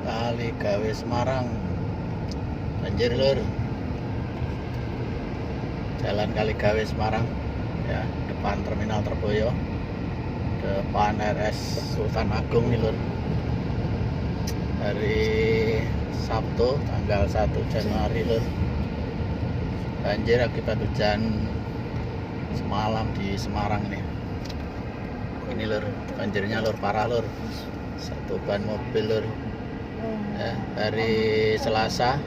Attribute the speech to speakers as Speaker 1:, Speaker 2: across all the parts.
Speaker 1: Kali Gawe Semarang banjir lur. Jalan Kali Gawe Semarang ya, depan Terminal Terboyo, depan RS Sultan Agung nih lur. Hari Sabtu tanggal 1 Januari lur. Banjir akibat hujan semalam di Semarang nih. Ini lur, banjirnya lur parah lur. Satu ban mobil lur. Ya, hari Selasa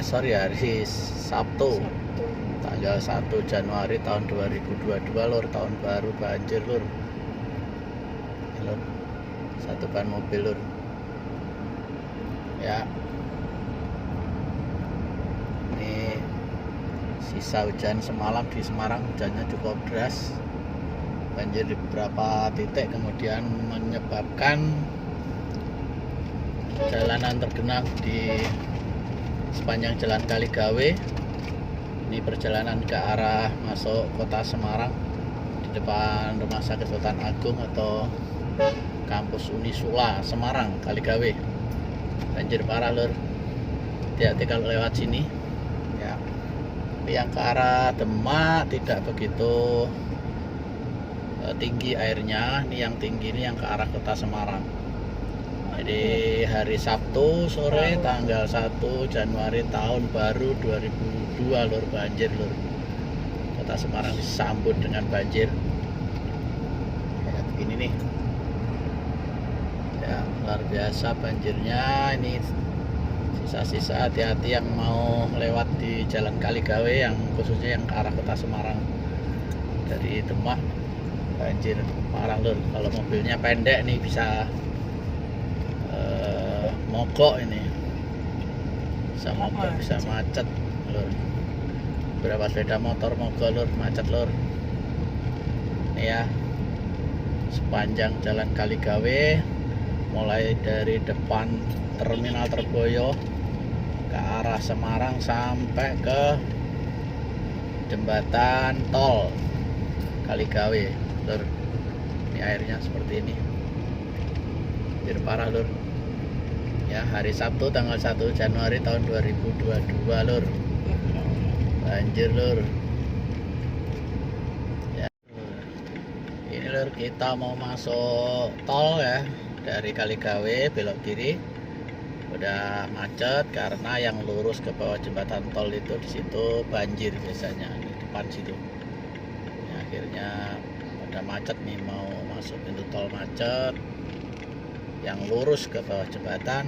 Speaker 1: hari Sabtu tanggal 1 Januari tahun 2022 lur, tahun baru banjir lur. Ini lur, satu ban mobil lur ya. Ini sisa hujan semalam di Semarang, hujannya cukup deras, banjir di beberapa titik, kemudian menyebabkan jalanan tergenang di sepanjang Jalan Kali Gawe. Ini perjalanan ke arah masuk kota Semarang, di depan Rumah Sakit Sultan Agung atau Kampus Unisula Semarang Kali Gawe. Banjir parah lur, hati-hati kalau lewat sini ya. Yang ke arah Demak tidak begitu tinggi airnya. Ini yang tinggi ini yang ke arah kota Semarang. Jadi hari Sabtu sore tanggal 1 Januari tahun baru 2002 lur, banjir lur. Kota Semarang disambut dengan banjir ya, begini nih ya, luar biasa banjirnya. Ini sisa-sisa, hati-hati yang mau lewat di Jalan Kali Gawe, yang khususnya yang ke arah kota Semarang dari Demak. Banjir parah lur, kalau mobilnya pendek nih bisa mogok, ini bisa mogok, bisa macet lur. Berapa sepeda motor mogok lur, macet lur. Ini ya, sepanjang Jalan Kali Gawe, mulai dari depan Terminal Terboyo ke arah Semarang sampai ke jembatan tol Kali Gawe lur. Ini airnya seperti ini, banjir parah lur ya. Hari Sabtu tanggal 1 Januari tahun 2022 lur, banjir lur ya. Ini lur, kita mau masuk tol ya, dari Kali Gawe belok kiri. Udah macet karena yang lurus ke bawah jembatan tol itu di situ banjir biasanya, di depan situ ya. Akhirnya udah macet nih, mau masuk pintu tol macet. Yang lurus ke bawah jembatan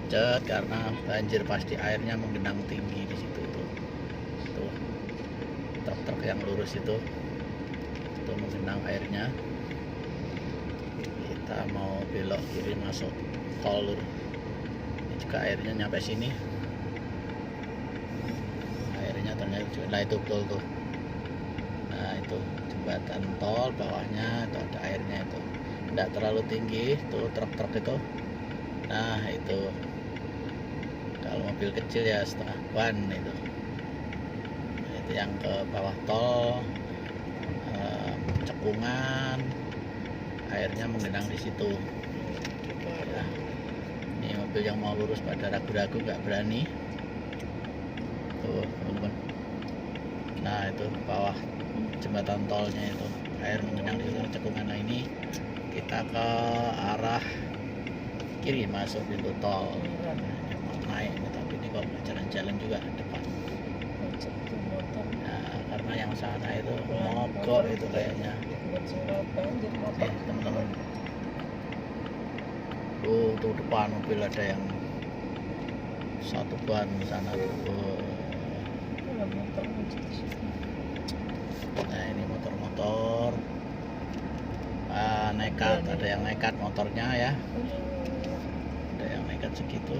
Speaker 1: macet karena banjir, pasti airnya menggenang tinggi di situ tuh. Tuh truk-truk yang lurus itu menggenang airnya. Kita mau belok kiri masuk tol lur. Ini juga airnya nyampe sini, airnya ternyata. Nah itu betul tuh, nah itu jembatan tol, bawahnya itu ada airnya, itu tidak terlalu tinggi tuh truk-truk itu. Nah itu kalau mobil kecil ya setengah ban itu. Nah, itu yang ke bawah tol cekungan, airnya menggenang di situ ya. Ini mobil yang mau lurus pada ragu-ragu, nggak berani tuh teman-teman. Nah itu bawah jembatan tolnya itu air menggenang di situ cekungan. Nah ini kita ke arah kiri masuk pintu tol. Mau naik tapi ini kok jalan-jalan juga depan. Nah, karena yang sana itu mogok itu kayaknya. Teman-teman, tuh depan mobil ada yang satu ban di sana tuh. Nah ini motor-motor nekat, ada yang nekat motornya ya, ada yang nekat segitu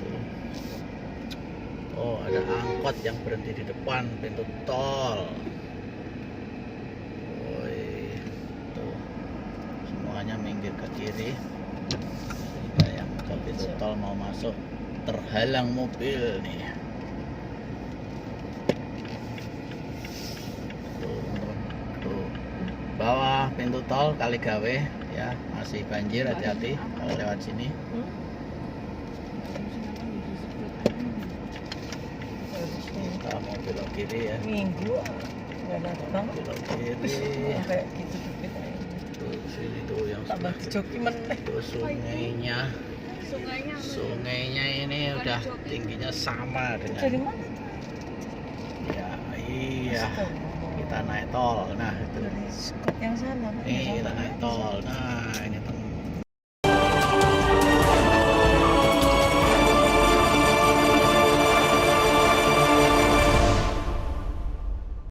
Speaker 1: tuh. Oh ada angkot yang berhenti di depan pintu tol. Woi, tuh semuanya minggir ke kiri. Ada yang ke pintu tol mau masuk. terhalang mobil nih. Tuh, bawah pintu tol Kaligawe ya, masih banjir, hati-hati kalau lewat sini. Kita mau belok kiri ya.
Speaker 2: Minggu nggak datang.
Speaker 1: Belok kiri.
Speaker 2: Kayak gitu kita.
Speaker 1: Tuh sini tuh yang
Speaker 2: Tambah
Speaker 1: sebelah
Speaker 2: dijoki meneh.
Speaker 1: itu sungainya. Sungainya ini udah tingginya sama
Speaker 2: Dari
Speaker 1: dengan
Speaker 2: mana?
Speaker 1: ya iya kita naik tol. Nah itu
Speaker 2: Dari Scott yang sana.
Speaker 1: nih kita naik tol. Nah ini